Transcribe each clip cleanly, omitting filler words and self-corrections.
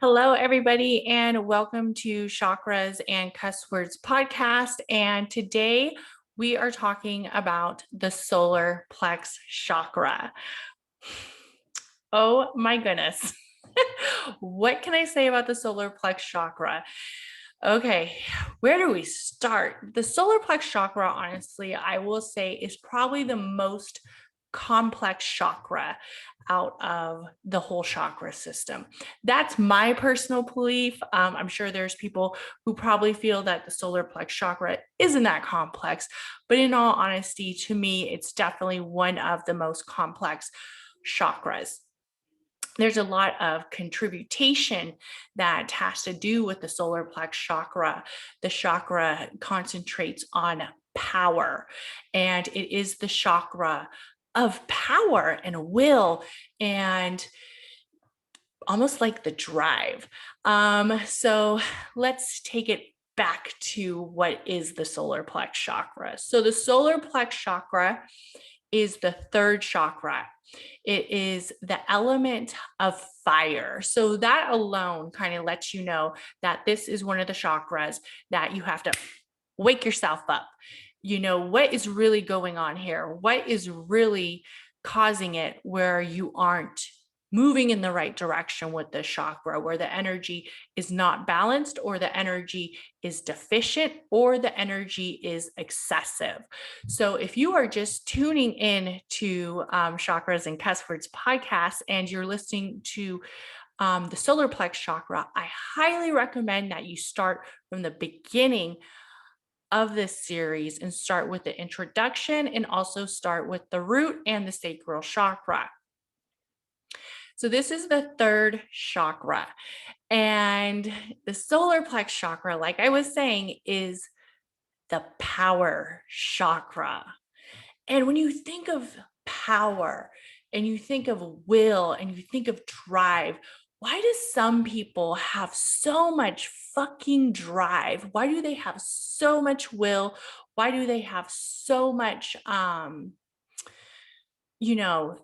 Hello, everybody, and welcome to Chakras and Cuss Words podcast. And today we are talking about the Solar Plex Chakra. Oh my goodness. What can I say about the Solar Plex Chakra? Okay, where do we start? The Solar Plex Chakra, honestly, I will say is probably the most complex chakra out of the whole chakra system. That's my personal belief. I'm sure there's people who probably feel that the solar plex chakra isn't that complex, but in all honesty, to me, it's definitely one of the most complex chakras. There's a lot of contribution that has to do with the solar plex chakra. The chakra concentrates on power, and it is the chakra of power and will and almost like the drive. So let's take it back to what is the solar plex chakra. So the solar plex chakra is the third chakra. It is the element of fire. So that alone kind of lets you know that this is one of the chakras that you have to wake yourself up. You know, what is really going on here? What is really causing it where you aren't moving in the right direction with the chakra, where the energy is not balanced, or the energy is deficient, or the energy is excessive? So if you are just tuning in to Chakras and Cuss Words podcast and you're listening to the solar plex chakra, I highly recommend that you start from the beginning of this series and start with the introduction and also start with the root and the sacral chakra. So this is the third chakra, and the solar plex chakra, like I was saying, is the power chakra. And when you think of power and you think of will and you think of drive, why do some people have so much fucking drive? Why do they have so much will? Why do they have so much you know,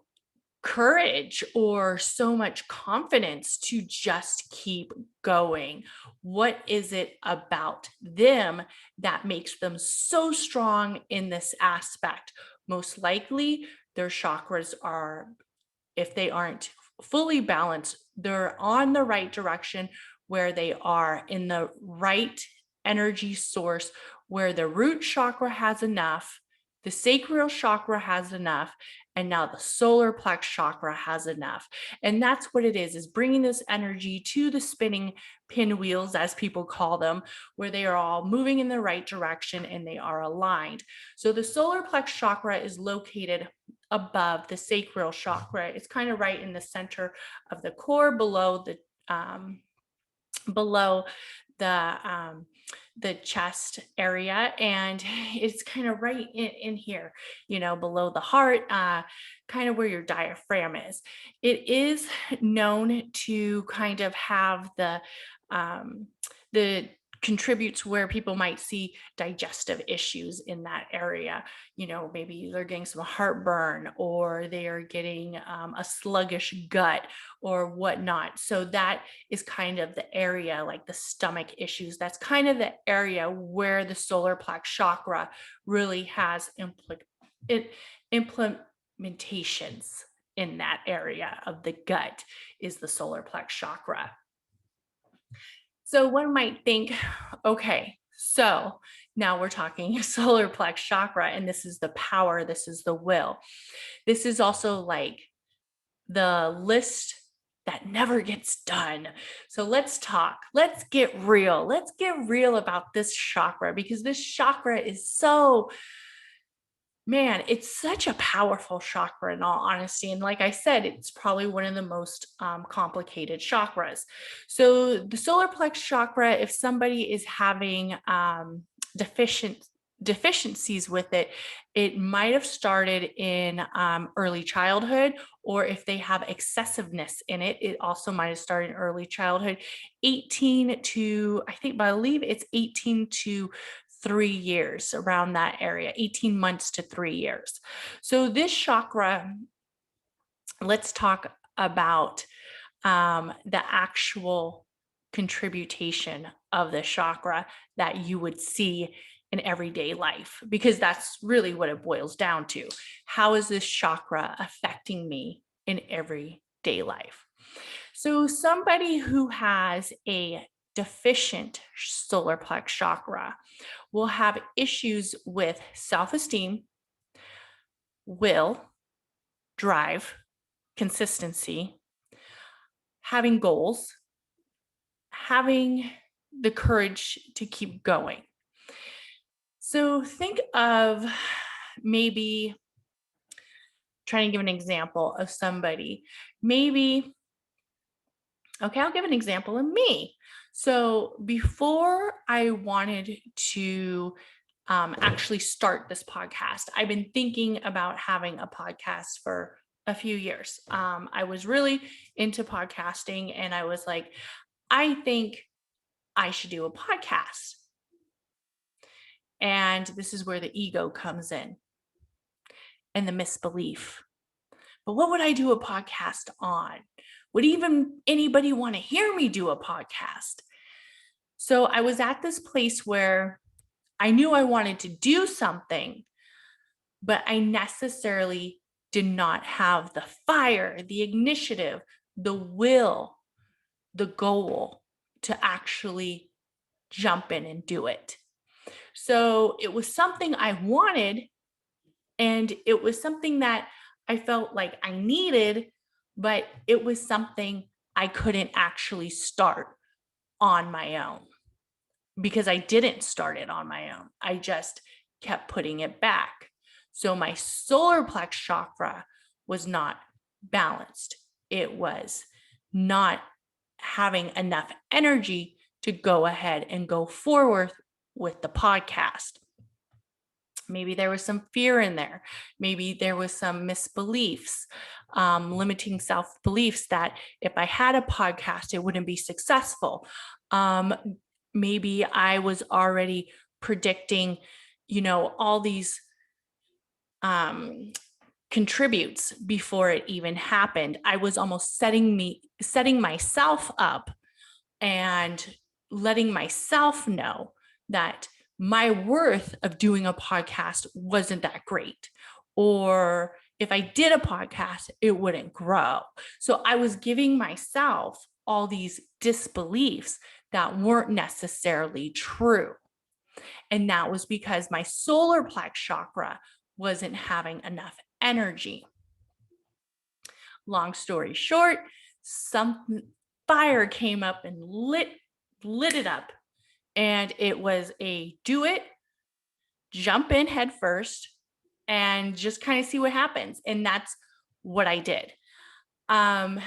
courage or so much confidence to just keep going? What is it about them that makes them so strong in this aspect? Most likely, their chakras are, if they aren't fully balanced, they're on the right direction, where they are in the right energy source, where the root chakra has enough, the sacral chakra has enough, and now the solar plex chakra has enough. And that's what it is bringing this energy to the spinning pinwheels, as people call them, where they are all moving in the right direction and they are aligned. So the solar plex chakra is located above the sacral chakra. It's kind of right in the center of the core, below the chest area, and it's kind of right in here, below the heart, kind of where your diaphragm is. It is known to kind of have the contributes where people might see digestive issues in that area. Maybe they're getting some heartburn, or they are getting a sluggish gut or whatnot. So that is kind of the area, like the stomach issues. That's kind of the area where the solar plex chakra really has implementations in that area of the gut, is the solar plex chakra. So one might think, okay, so now we're talking solar plex chakra, and this is the power, this is the will. This is also like the list that never gets done. So let's talk. Let's get real. Let's get real about this chakra, because this chakra is it's such a powerful chakra in all honesty. And like I said, it's probably one of the most complicated chakras. So the solar plex chakra, if somebody is having deficiencies with it, it might have started in early childhood, or if they have excessiveness in it, it also might have started in early childhood. I believe it's 18 to 3 years, around that area, 18 months to 3 years. So this chakra, let's talk about the actual contribution of the chakra that you would see in everyday life, because that's really what it boils down to. How is this chakra affecting me in everyday life? So somebody who has a deficient solar plex chakra will have issues with self-esteem, will, drive, consistency, having goals, having the courage to keep going. So think of maybe trying to give an example of somebody. Maybe, okay, I'll give an example of me. So before I wanted to actually start this podcast, I've been thinking about having a podcast for a few years. I was really into podcasting and I was like, I think I should do a podcast. And this is where the ego comes in and the misbelief. But what would I do a podcast on? Would even anybody want to hear me do a podcast? So I was at this place where I knew I wanted to do something, but I necessarily did not have the fire, the initiative, the will, the goal to actually jump in and do it. So it was something I wanted, and it was something that I felt like I needed, but it was something I couldn't actually start on my own because I didn't start it on my own. I just kept putting it back. So my solar plex chakra was not balanced. It was not having enough energy to go ahead and go forward with the podcast. Maybe there was some fear in there. Maybe there was some misbeliefs, limiting self-beliefs that if I had a podcast, it wouldn't be successful. Maybe I was already predicting, all these contributes before it even happened. I was almost setting myself up and letting myself know that my worth of doing a podcast wasn't that great. Or if I did a podcast, it wouldn't grow. So I was giving myself all these disbeliefs that weren't necessarily true. And that was because my solar plex chakra wasn't having enough energy. Long story short, some fire came up and lit it up. And it was a do it, jump in head first, and just kind of see what happens. And that's what I did. And,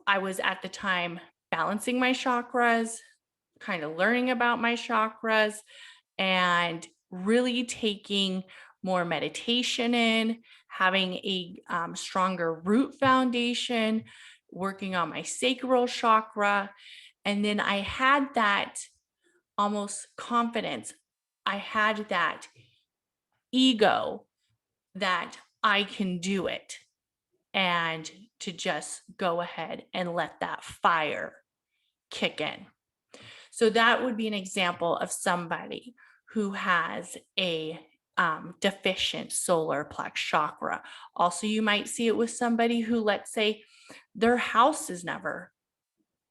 I was at the time balancing my chakras, kind of learning about my chakras, and really taking more meditation in, having a stronger root foundation, working on my sacral chakra. And then I had that almost confidence. I had that ego that I can do it, and to just go ahead and let that fire kick in. So that would be an example of somebody who has a deficient solar plex chakra. Also, you might see it with somebody who, let's say, their house is never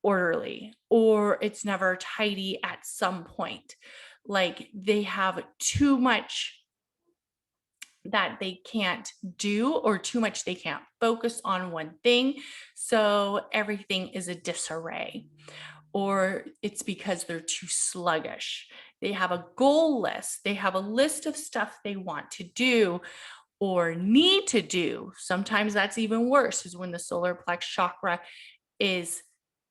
orderly or it's never tidy at some point. Like they have too much that they can't do or too much they can't focus on one thing. So everything is a disarray. Or it's because they're too sluggish. They have a goal list. They have a list of stuff they want to do or need to do. Sometimes that's even worse, is when the solar plex chakra is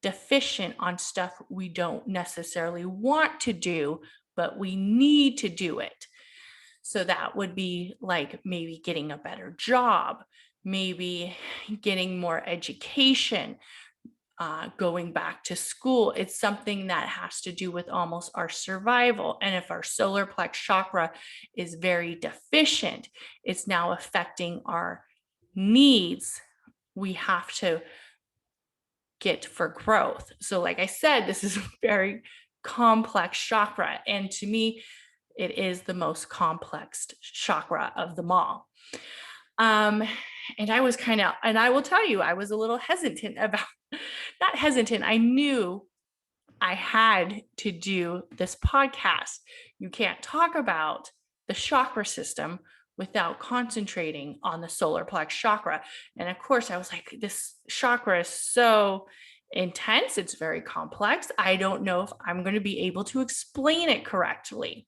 deficient on stuff we don't necessarily want to do, but we need to do it. So that would be like maybe getting a better job, maybe getting more education, going back to school. It's something that has to do with almost our survival. And if our solar plex chakra is very deficient, it's now affecting our needs, we have to get for growth. So like I said, this is a very complex chakra. And to me, it is the most complex chakra of them all. And I was and I will tell you, I was a little hesitant about, not hesitant, I knew I had to do this podcast. You can't talk about the chakra system without concentrating on the solar plex chakra. And of course, I was like, this chakra is so intense. It's very complex. I don't know if I'm going to be able to explain it correctly.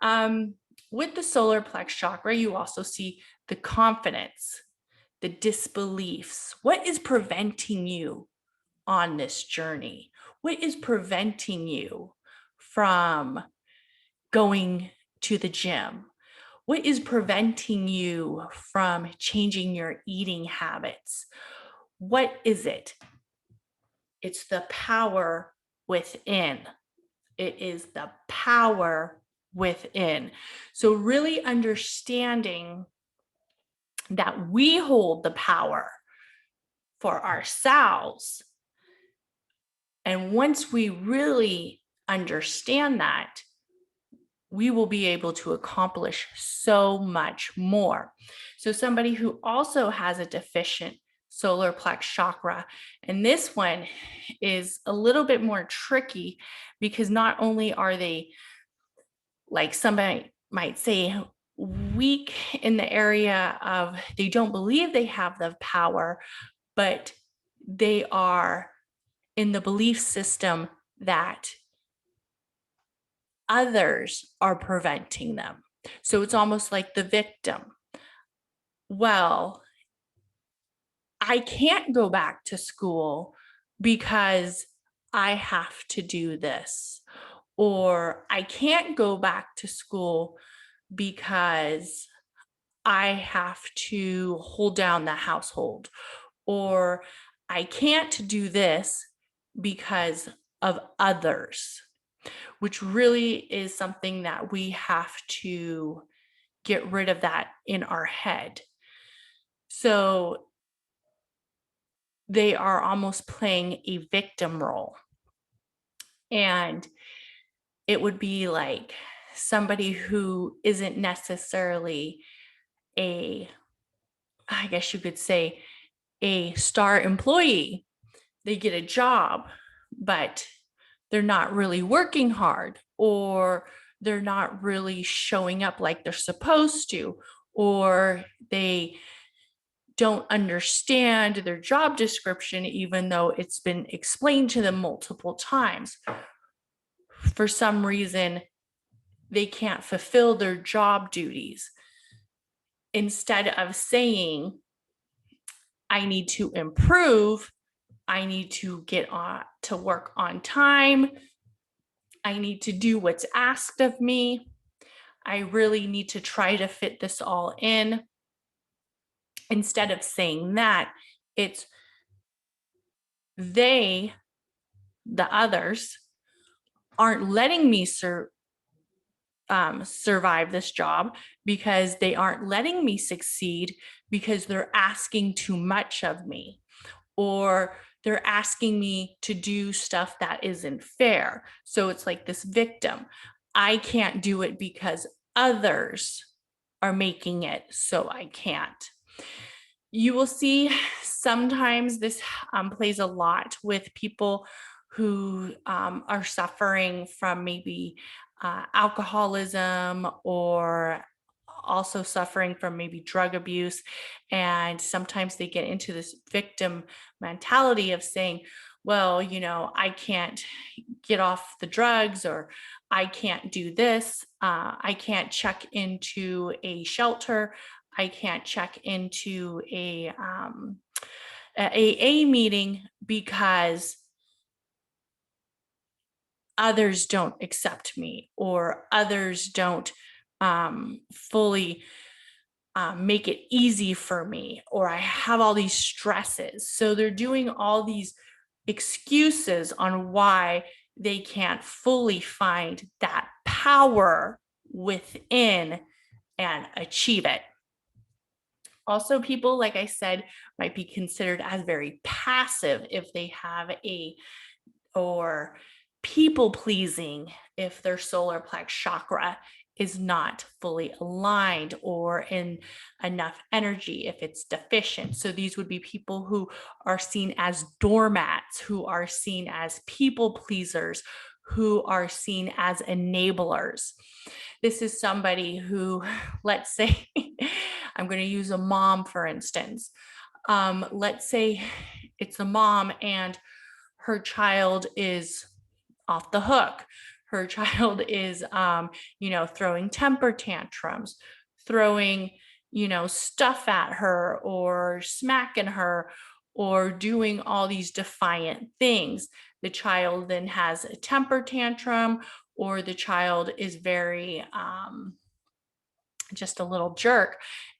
With the solar plex chakra, you also see the confidence, the disbeliefs. What is preventing you on this journey? What is preventing you from going to the gym? What is preventing you from changing your eating habits? What is it? It's the power within. It is the power within. So, really understanding that we hold the power for ourselves. And once we really understand that, we will be able to accomplish so much more. So somebody who also has a deficient solar plex chakra, and this one is a little bit more tricky because not only are they, like somebody might say, weak in the area of they don't believe they have the power, but they are in the belief system that others are preventing them. So it's almost like the victim. Well, I can't go back to school because I have to do this. Or I can't go back to school because I have to hold down the household. Or I can't do this because of others, which really is something that we have to get rid of that in our head. So they are almost playing a victim role. And it would be like somebody who isn't necessarily I guess you could say, a star employee. They get a job, but they're not really working hard, or they're not really showing up like they're supposed to, or they don't understand their job description, even though it's been explained to them multiple times. For some reason, they can't fulfill their job duties. Instead of saying, I need to improve, I need to get on to work on time, I need to do what's asked of me, I really need to try to fit this all in. Instead of saying that, it's the others, aren't letting me survive this job because they aren't letting me succeed because they're asking too much of me, or they're asking me to do stuff that isn't fair. So it's like this victim. I can't do it because others are making it so I can't. You will see sometimes this plays a lot with people who are suffering from maybe alcoholism, or also suffering from maybe drug abuse. And sometimes they get into this victim mentality of saying, well, I can't get off the drugs, or I can't do this. I can't check into a shelter. I can't check into a AA meeting because others don't accept me, or others don't fully make it easy for me, or I have all these stresses. So they're doing all these excuses on why they can't fully find that power within and achieve it. Also, people, like I said, might be considered as very passive if they have or people pleasing if their solar plex chakra is not fully aligned or in enough energy if it's deficient. So these would be people who are seen as doormats, who are seen as people pleasers, who are seen as enablers. This is somebody who, let's say, I'm going to use a mom, for instance. Let's say it's a mom and her child is off the hook. Her child is, throwing temper tantrums, throwing, stuff at her or smacking her or doing all these defiant things. The child then has a temper tantrum, or the child is very, just a little jerk.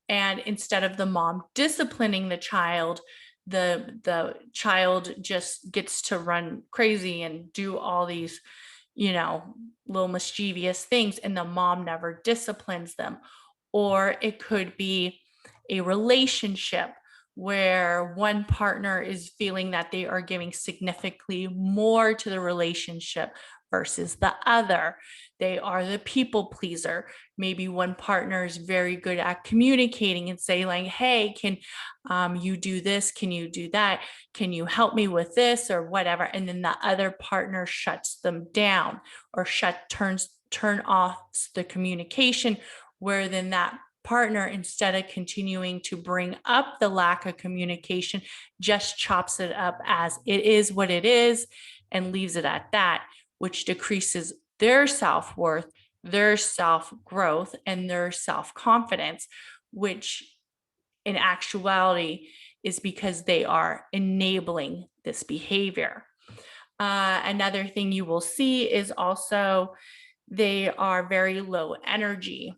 And instead of the mom disciplining the child, the child just gets to run crazy and do all these, little mischievous things, and the mom never disciplines them. Or it could be a relationship where one partner is feeling that they are giving significantly more to the relationship versus the other. They are the people pleaser. Maybe one partner is very good at communicating and saying, like, hey, can you do this? Can you do that? Can you help me with this or whatever? And then the other partner shuts them down or turn off the communication, where then that partner, instead of continuing to bring up the lack of communication, just chops it up as it is what it is and leaves it at that, which decreases their self-worth, their self-growth, and their self-confidence, which in actuality is because they are enabling this behavior. Another thing you will see is also they are very low energy.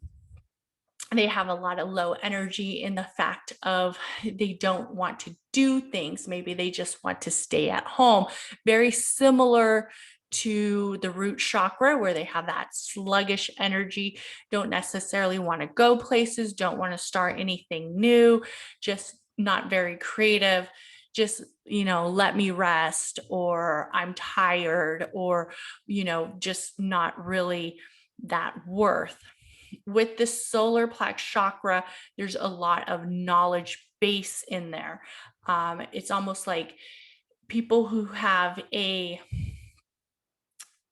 They have a lot of low energy in the fact of they don't want to do things. Maybe they just want to stay at home. Very similar to the root chakra, where they have that sluggish energy, don't necessarily want to go places, don't want to start anything new, just not very creative. Just, let me rest, or I'm tired, or, just not really that worth. With the solar plex chakra, there's a lot of knowledge base in there. It's almost like people who have a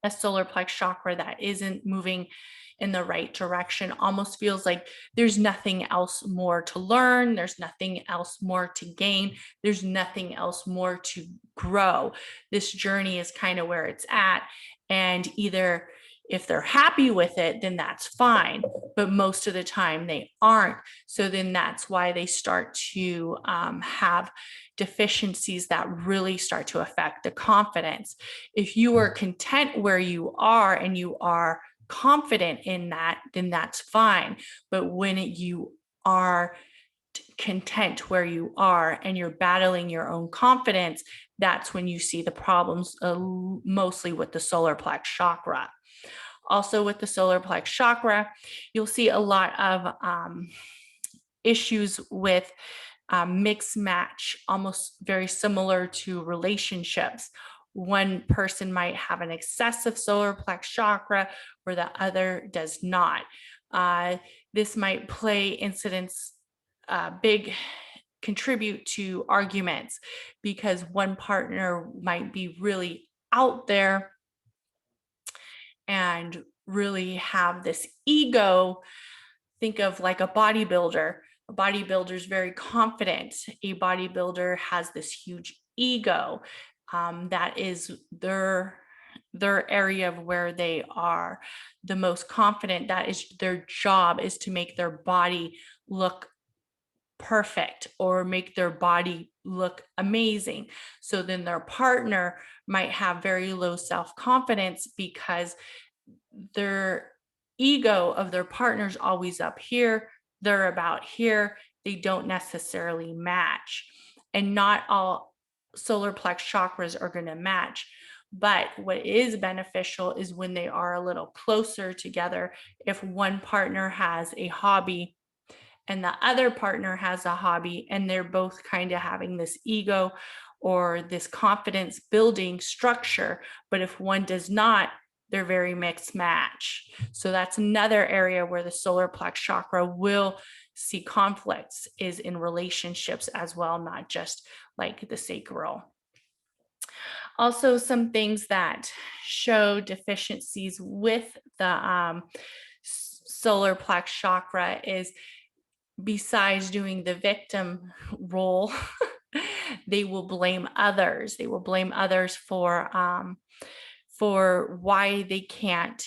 solar plex chakra that isn't moving in the right direction almost feels like there's nothing else more to learn, there's nothing else more to gain, there's nothing else more to grow. This journey is kind of where it's at, and either if they're happy with it, then that's fine, but most of the time they aren't. So then that's why they start to have deficiencies that really start to affect the confidence. If you are content where you are and you are confident in that, then that's fine. But when you are content where you are and you're battling your own confidence, that's when you see the problems, mostly with the solar plex chakra. Also, with the solar plex chakra, you'll see a lot of issues with mix match, almost very similar to relationships. One person might have an excessive solar plex chakra where the other does not. This might big contribute to arguments, because one partner might be really out there and really have this ego. Think of like a bodybuilder. A bodybuilder is very confident. A bodybuilder has this huge ego. That is their area of where they are the most confident. That is their job, is to make their body look perfect or make their body look amazing. So then their partner might have very low self-confidence because their ego of their partner's always up here, they're about here, they don't necessarily match. And not all solar plex chakras are going to match. But what is beneficial is when they are a little closer together. If one partner has a hobby and the other partner has a hobby, and they're both kind of having this ego or this confidence building structure. But if one does not, they're very mixed match. So that's another area where the solar plex chakra will see conflicts, is in relationships as well, not just like the sacral. Also, some things that show deficiencies with the solar plex chakra is, besides doing the victim role, they will blame others. They will blame others for why they can't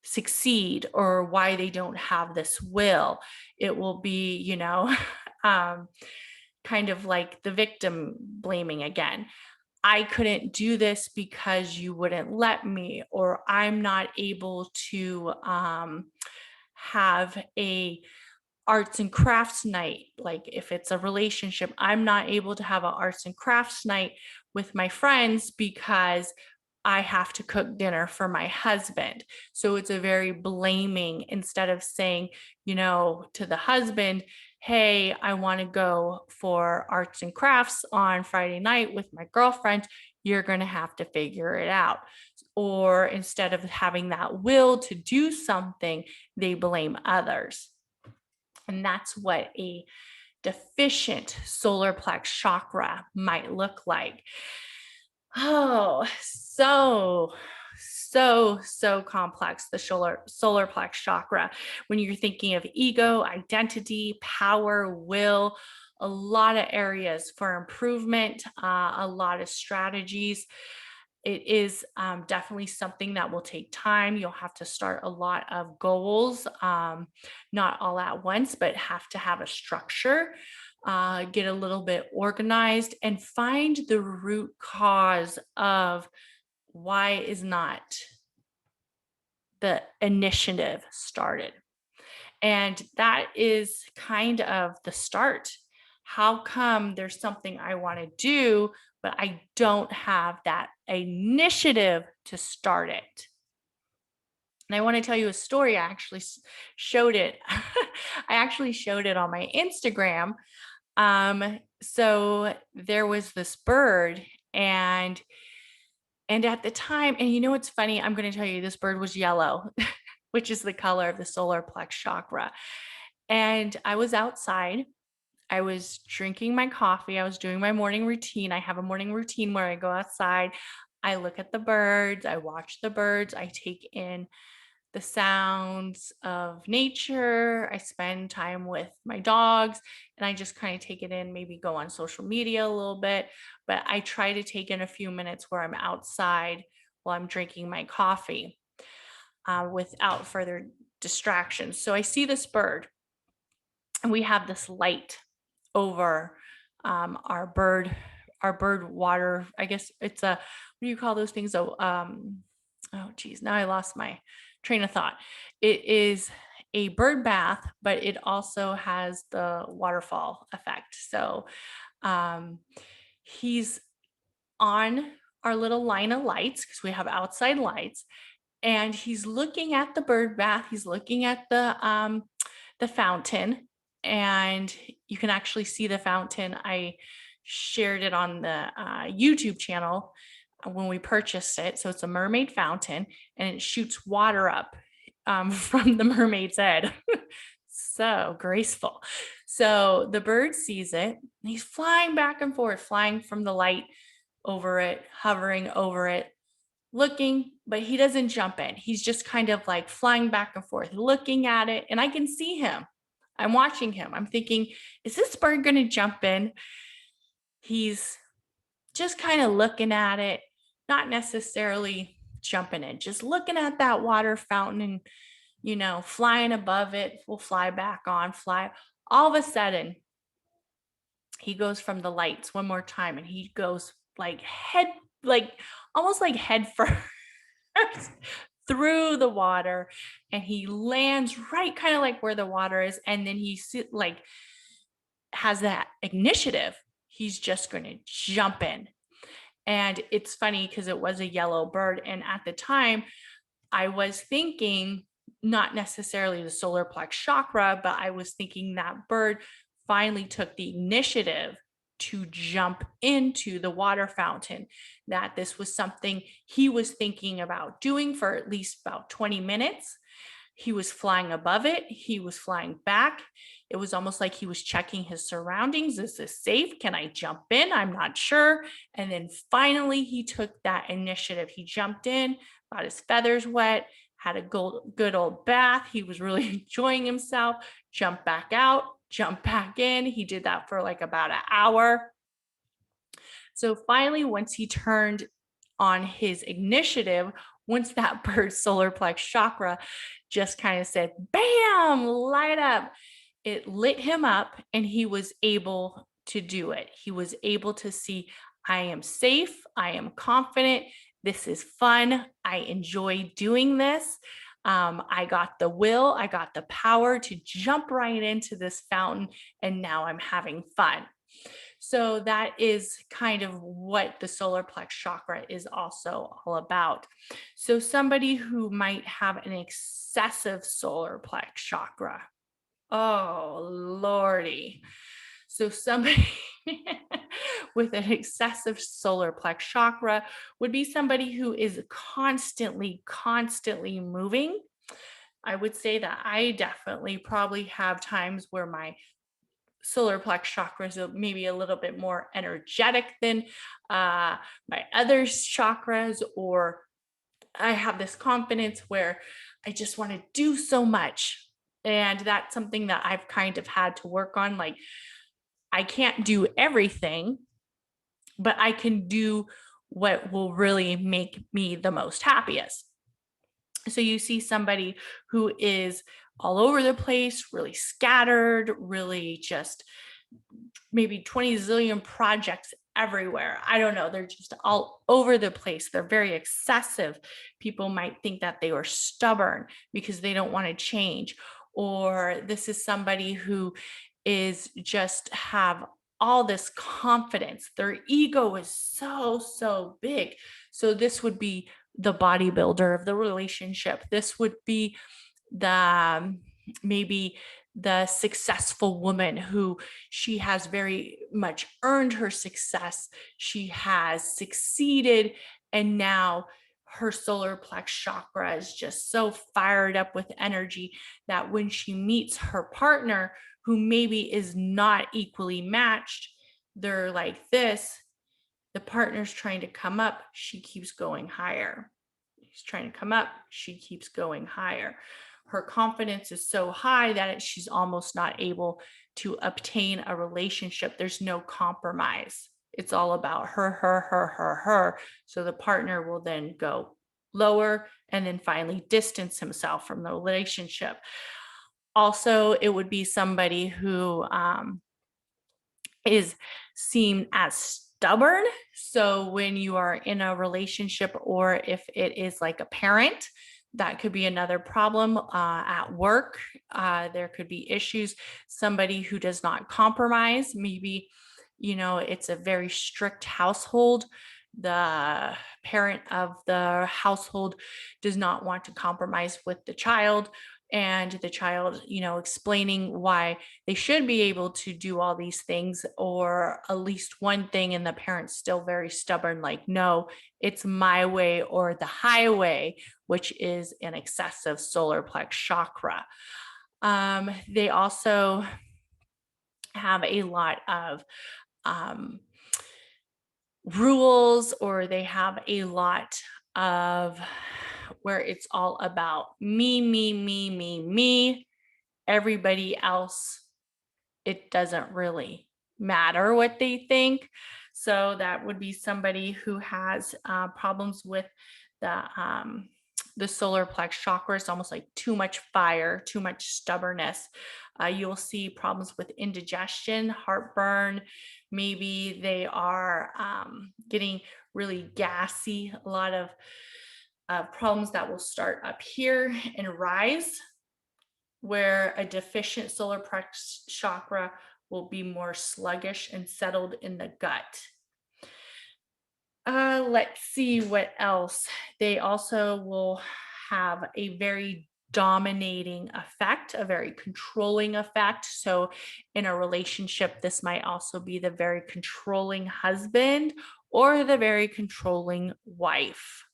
succeed or why they don't have this will. It will be, kind of like the victim blaming again. I couldn't do this because you wouldn't let me, or I'm not able to have a arts and crafts night. Like if it's a relationship, I'm not able to have an arts and crafts night with my friends because I have to cook dinner for my husband. So it's a very blaming, instead of saying, to the husband, hey, I want to go for arts and crafts on Friday night with my girlfriend. You're going to have to figure it out. Or instead of having that will to do something, they blame others. And that's what a deficient solar plex chakra might look like. Oh, so complex, the solar plex chakra. When you're thinking of ego, identity, power, will, a lot of areas for improvement, a lot of strategies. It is definitely something that will take time. You'll have to start a lot of goals, not all at once, but have to have a structure, get a little bit organized, and find the root cause of why is not the initiative started. And that is kind of the start. How come there's something I want to do, but I don't have that initiative to start it? And I want to tell you a story. I actually showed it. I actually showed it on my Instagram. So there was this bird, and at the time, and what's funny, I'm going to tell you, this bird was yellow, which is the color of the solar plex chakra. And I was outside. I was drinking my coffee. I was doing my morning routine. I have a morning routine where I go outside. I look at the birds. I watch the birds. I take in the sounds of nature. I spend time with my dogs, and I just kind of take it in, maybe go on social media a little bit. But I try to take in a few minutes where I'm outside while I'm drinking my coffee, without further distractions. So I see this bird, and we have this light over our bird water. I guess it's a, what do you call those things? Oh geez, now I lost my train of thought. It is a bird bath, but it also has the waterfall effect. So he's on our little line of lights, because we have outside lights, and he's looking at the bird bath. He's looking at the fountain, and you can actually see the fountain. I shared it on the YouTube channel when we purchased it. So it's a mermaid fountain, and it shoots water up from the mermaid's head. So graceful. So the bird sees it, and he's flying back and forth, flying from the light over it, hovering over it, looking, but he doesn't jump in. He's just kind of like flying back and forth, looking at it. And I can see him. I'm watching him. I'm thinking, is this bird going to jump in? He's just kind of looking at it, not necessarily jumping in, just looking at that water fountain and, flying above it. We'll fly back on, fly. All of a sudden, he goes from the lights one more time, and he goes almost like head first through the water, and he lands right kind of like where the water is. And then he has that initiative. He's just going to jump in. And it's funny because it was a yellow bird. And at the time, I was thinking, not necessarily the solar plex chakra, but I was thinking that bird finally took the initiative to jump into the water fountain, that this was something he was thinking about doing for at least about 20 minutes. He was flying above it. He was flying back. It was almost like he was checking his surroundings. Is this safe? Can I jump in? I'm not sure. And then finally, he took that initiative. He jumped in, got his feathers wet, had a good old bath. He was really enjoying himself, jumped back out, jumped back in. He did that for like about an hour. So finally, once he turned on his initiative, once that bird's solar plex chakra just kind of said, bam, light up, it lit him up and he was able to do it. He was able to see, I am safe, I am confident, this is fun, I enjoy doing this. I got the will, I got the power to jump right into this fountain, and now I'm having fun. So that is kind of what the solar plex chakra is also all about. So somebody who might have an excessive solar plex chakra. Oh, Lordy. So somebody with an excessive solar plex chakra would be somebody who is constantly moving. I would say that I definitely probably have times where my solar plex chakras are maybe a little bit more energetic than my other chakras, or I have this confidence where I just want to do so much. And that's something that I've kind of had to work on. Like, I can't do everything, but I can do what will really make me the most happiest. So you see somebody who is all over the place, really scattered, really just maybe 20 zillion projects everywhere. I don't know. They're just all over the place. They're very excessive. People might think that they are stubborn because they don't want to change. Or this is somebody who is just have all this confidence. Their ego is so big. So this would be the bodybuilder of the relationship. This would be the maybe the successful woman who she has very much earned her success. She has succeeded, and now her solar plex chakra is just so fired up with energy that when she meets her partner who maybe is not equally matched, they're like this. The partner's trying to come up, she keeps going higher. He's trying to come up, she keeps going higher. Her confidence is so high that she's almost not able to obtain a relationship. There's no compromise. It's all about her. So the partner will then go lower and then finally distance himself from the relationship. Also, it would be somebody who is seen as stubborn. So when you are in a relationship, or if it is like a parent, that could be another problem at work. There could be issues. Somebody who does not compromise, maybe, it's a very strict household. The parent of the household does not want to compromise with the child, and the child, explaining why they should be able to do all these things, or at least one thing, and the parent's still very stubborn, like, no, it's my way or the highway, which is an excessive solar plex chakra. They also have a lot of rules, or they have a lot of where it's all about me. Everybody else, it doesn't really matter what they think. So that would be somebody who has problems with the solar plex chakra. It's almost like too much fire, too much stubbornness. You'll see problems with indigestion, heartburn. Maybe they are getting really gassy. A lot of problems that will start up here and rise, where a deficient solar plex chakra will be more sluggish and settled in the gut. Let's see what else. They also will have a very dominating effect, a very controlling effect. So, in a relationship, this might also be the very controlling husband or the very controlling wife.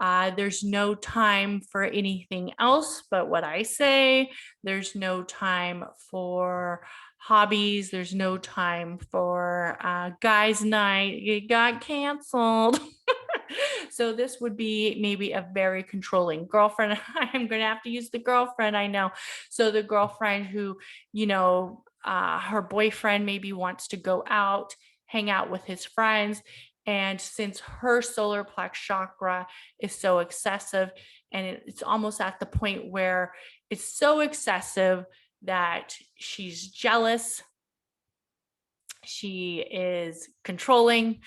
There's no time for anything else but what I say. There's no time for hobbies. There's no time for guys' night. It got canceled. So this would be maybe a very controlling girlfriend. I'm going to have to use the girlfriend, I know. So the girlfriend who, her boyfriend maybe wants to go out, hang out with his friends. And since her solar plex chakra is so excessive, and it's almost at the point where it's so excessive that she's jealous, she is controlling,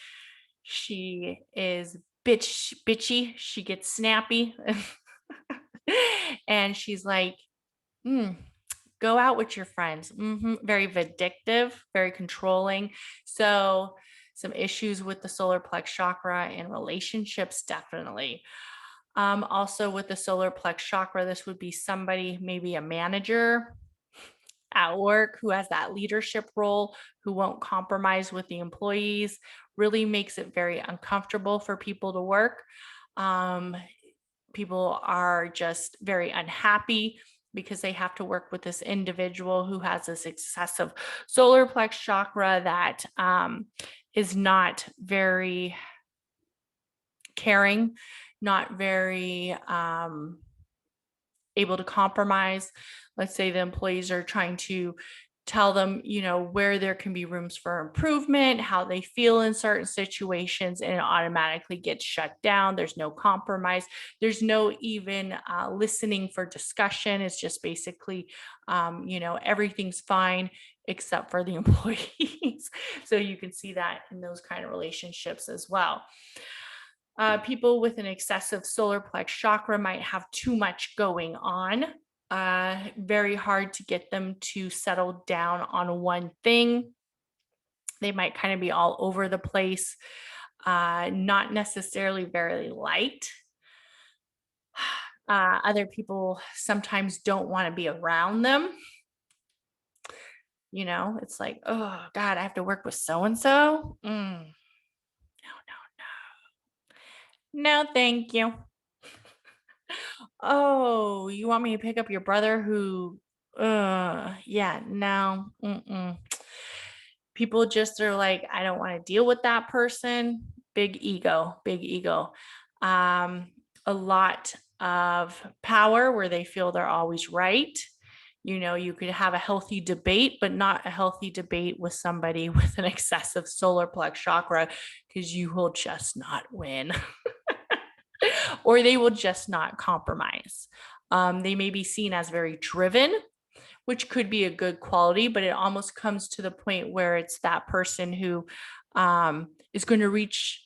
she is bitchy, she gets snappy. And she's like, "Hmm, go out with your friends." Very vindictive, very controlling. So, some issues with the solar plex chakra and relationships, definitely. Also, with the solar plex chakra, this would be somebody, maybe a manager at work who has that leadership role, who won't compromise with the employees, really makes it very uncomfortable for people to work. Um, People are just very unhappy because they have to work with this individual who has this excessive solar plex chakra that is not very caring, not very able to compromise. Let's say the employees are trying to tell them, where there can be rooms for improvement, how they feel in certain situations, and it automatically gets shut down. There's no compromise. There's no even listening for discussion. It's just basically, everything's fine except for the employees. So you can see that in those kind of relationships as well. People with an excessive solar plex chakra might have too much going on. Very hard to get them to settle down on one thing. They might kind of be all over the place, not necessarily very light. Other people sometimes don't want to be around them. It's like, oh God, I have to work with so and so. No, no, no, thank you. Oh, you want me to pick up your brother who, yeah, no, people just are like, I don't want to deal with that person. Big ego, big ego. A lot of power where they feel they're always right. You could have a healthy debate, but not a healthy debate with somebody with an excessive solar plex chakra, because you will just not win. Or they will just not compromise. They may be seen as very driven, which could be a good quality, but it almost comes to the point where it's that person who is going to reach,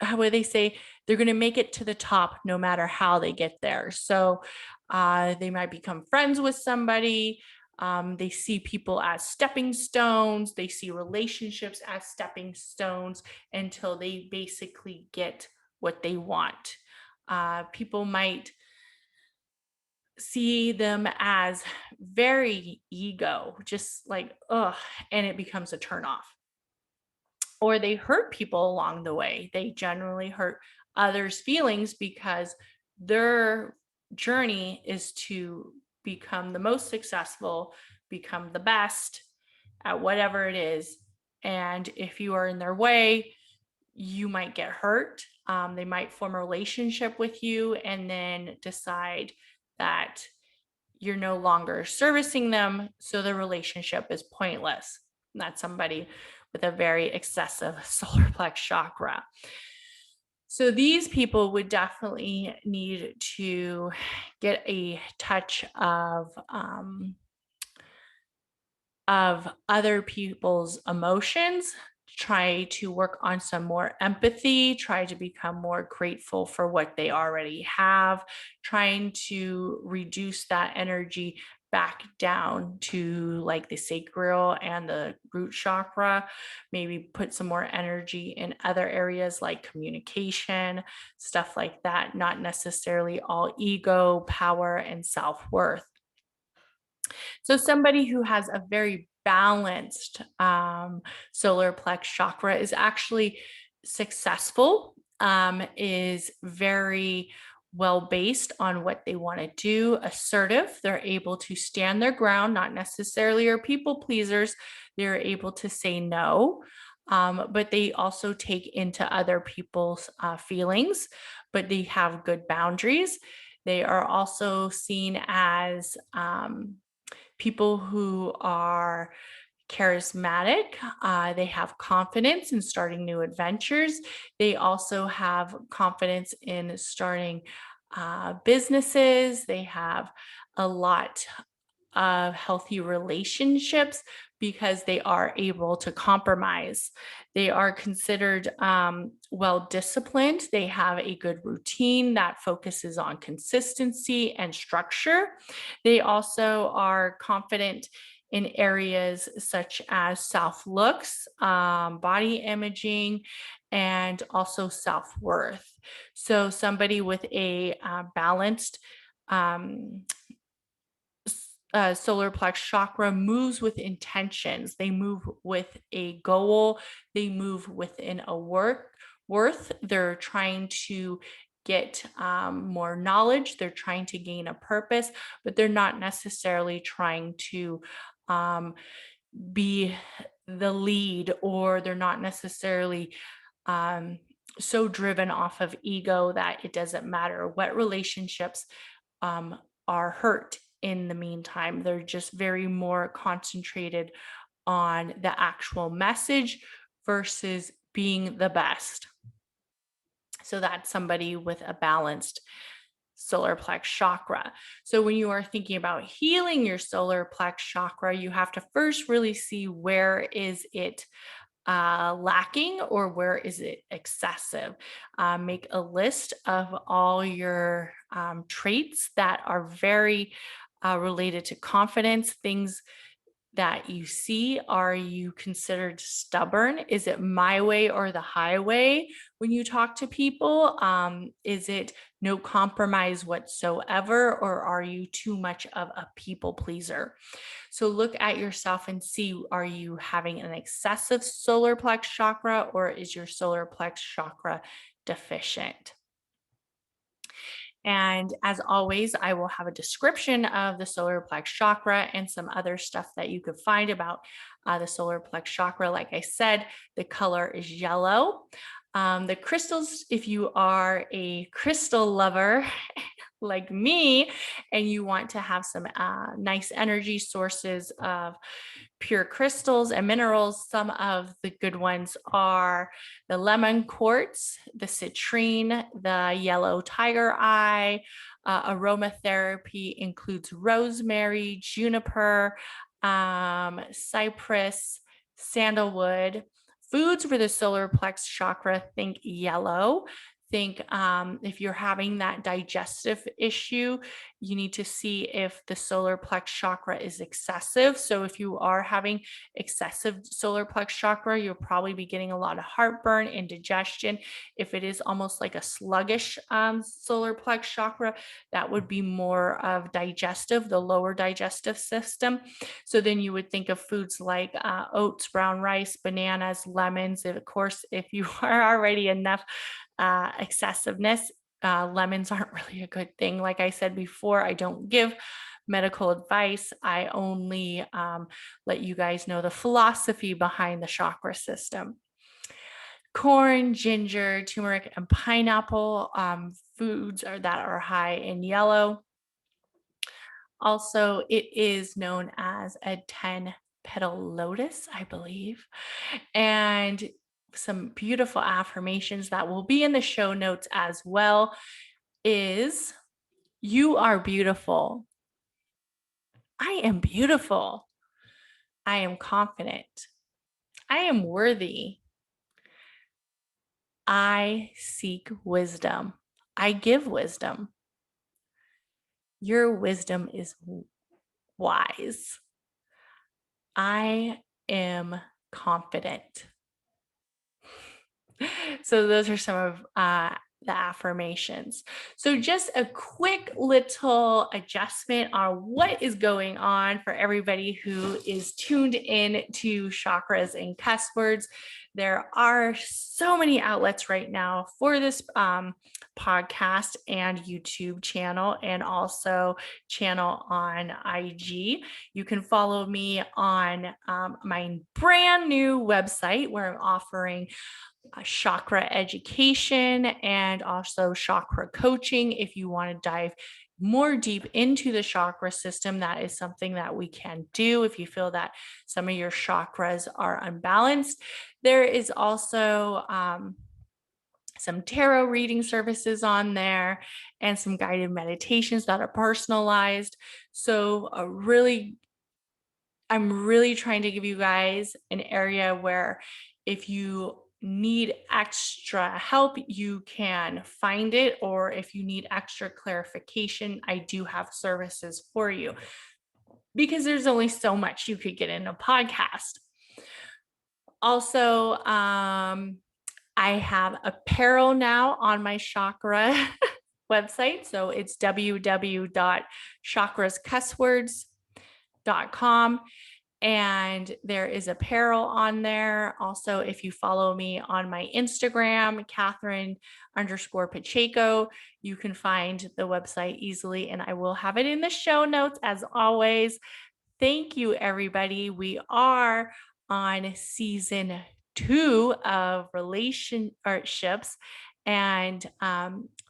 how would they say, they're going to make it to the top no matter how they get there. So they might become friends with somebody. They see people as stepping stones. They see relationships as stepping stones until they basically get what they want. People might see them as very ego, just like, ugh, and it becomes a turnoff. Or they hurt people along the way. They generally hurt others' feelings because their journey is to become the most successful, become the best at whatever it is. And if you are in their way, you might get hurt. They might form a relationship with you and then decide that you're no longer servicing them. So the relationship is pointless. And that's somebody with a very excessive solar plex chakra. So these people would definitely need to get a touch of other people's emotions, try to work on some more empathy, try to become more grateful for what they already have, trying to reduce that energy back down to like the sacral and the root chakra. Maybe put some more energy in other areas like communication, stuff like that, not necessarily all ego, power, and self worth. So, somebody who has a very balanced solar plex chakra is actually successful, is very well based on what they want to do, assertive. They're able to stand their ground, not necessarily are people pleasers. They're able to say no. But they also take into other people's feelings, but they have good boundaries. They are also seen as people who are charismatic. They have confidence in starting new adventures. They also have confidence in starting businesses. They have a lot of healthy relationships because they are able to compromise. They are considered well disciplined. They have a good routine that focuses on consistency and structure. They also are confident in areas such as self looks, body imaging, and also self worth. So, somebody with a balanced um, solar plex chakra moves with intentions. They move with a goal. They move within a worth. They're trying to get more knowledge. They're trying to gain a purpose, but they're not necessarily trying to um, be the lead, or they're not necessarily um, so driven off of ego that it doesn't matter what relationships um, are hurt in the meantime. They're just very more concentrated on the actual message versus being the best. So that's somebody with a balanced solar plex chakra. So when you are thinking about healing your solar plex chakra, you have to first really see where is it lacking or where is it excessive. Make a list of all your traits that are very related to confidence, things that you see. Are you considered stubborn? Is it my way or the highway when you talk to people? Is it no compromise whatsoever, or are you too much of a people pleaser? So look at yourself and see, are you having an excessive solar plex chakra, or is your solar plex chakra deficient? And as always, I will have a description of the solar plex chakra and some other stuff that you could find about the solar plex chakra. Like I said, the color is yellow. The crystals, if you are a crystal lover like me, and you want to have some nice energy sources of pure crystals and minerals, some of the good ones are the lemon quartz, the citrine, the yellow tiger eye. Aromatherapy includes rosemary, juniper, cypress, sandalwood. Foods for the solar plex chakra, think yellow. Think if you're having that digestive issue, you need to see if the solar plex chakra is excessive. So if you are having excessive solar plex chakra, you'll probably be getting a lot of heartburn, indigestion. If it is almost like a sluggish solar plex chakra, that would be more of digestive, the lower digestive system. So then you would think of foods like oats, brown rice, bananas, lemons. Of course, if you are already enough excessiveness, lemons aren't really a good thing. Like I said before, I don't give medical advice. I only let you guys know the philosophy behind the chakra system. Corn, ginger, turmeric, and pineapple foods that are high in yellow. Also, it is known as a 10 petal lotus, I believe. And some beautiful affirmations that will be in the show notes as well is: you are beautiful. I am beautiful. I am confident. I am worthy. I seek wisdom. I give wisdom. Your wisdom is wise. I am confident. So those are some of the affirmations. So just a quick little adjustment on what is going on for everybody who is tuned in to chakras and cuss words. There are so many outlets right now for this podcast and YouTube channel, and also channel on IG. You can follow me on my brand new website where I'm offering chakra education and also chakra coaching. If you want to dive more deep into the chakra system, that is something that we can do if you feel that some of your chakras are unbalanced. There is also some tarot reading services on there and some guided meditations that are personalized. So, I'm really trying to give you guys an area where if you need extra help, you can find it, or if you need extra clarification, I do have services for you because there's only so much you could get in a podcast. Also, I have apparel now on my chakra website. So it's www.chakrascusswords.com. And there is apparel on there. Also, if you follow me on my Instagram, Catherine_Pacheco, you can find the website easily, and I will have it in the show notes as always. Thank you, everybody. We are on season 2 of relationships, and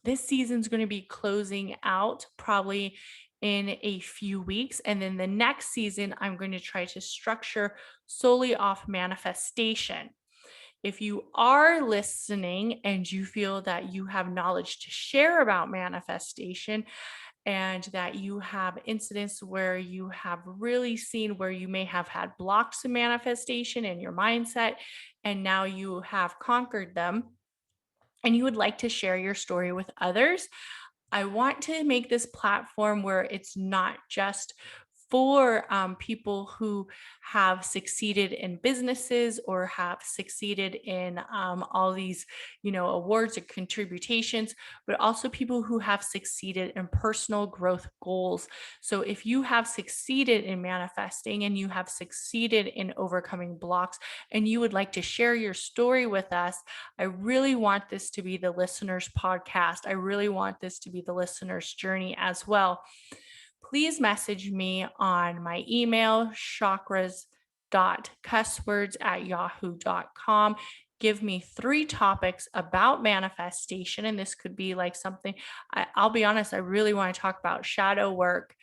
this season's going to be closing out probably in a few weeks. And then the next season, I'm going to try to structure solely off manifestation. If you are listening and you feel that you have knowledge to share about manifestation, and that you have incidents where you have really seen where you may have had blocks in manifestation in your mindset, and now you have conquered them, and you would like to share your story with others, I want to make this platform where it's not just for people who have succeeded in businesses or have succeeded in all these, awards or contributions, but also people who have succeeded in personal growth goals. So if you have succeeded in manifesting and you have succeeded in overcoming blocks and you would like to share your story with us, I really want this to be the listener's podcast. I really want this to be the listener's journey as well. Please message me on my email, chakras.cusswords@yahoo.com. Give me 3 topics about manifestation. And this could be like something, I'll be honest, I really want to talk about shadow work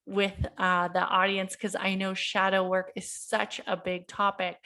with the audience, because I know shadow work is such a big topic.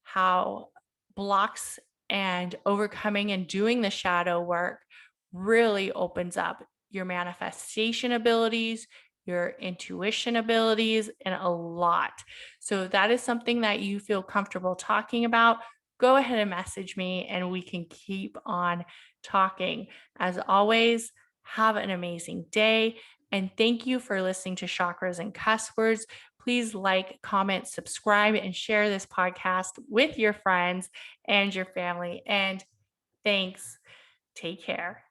How blocks and overcoming and doing the shadow work really opens up your manifestation abilities, your intuition abilities, and a lot. So if that is something that you feel comfortable talking about, go ahead and message me and we can keep on talking. As always, have an amazing day. And thank you for listening to Chakras and Cuss Words. Please like, comment, subscribe, and share this podcast with your friends and your family. And thanks. Take care.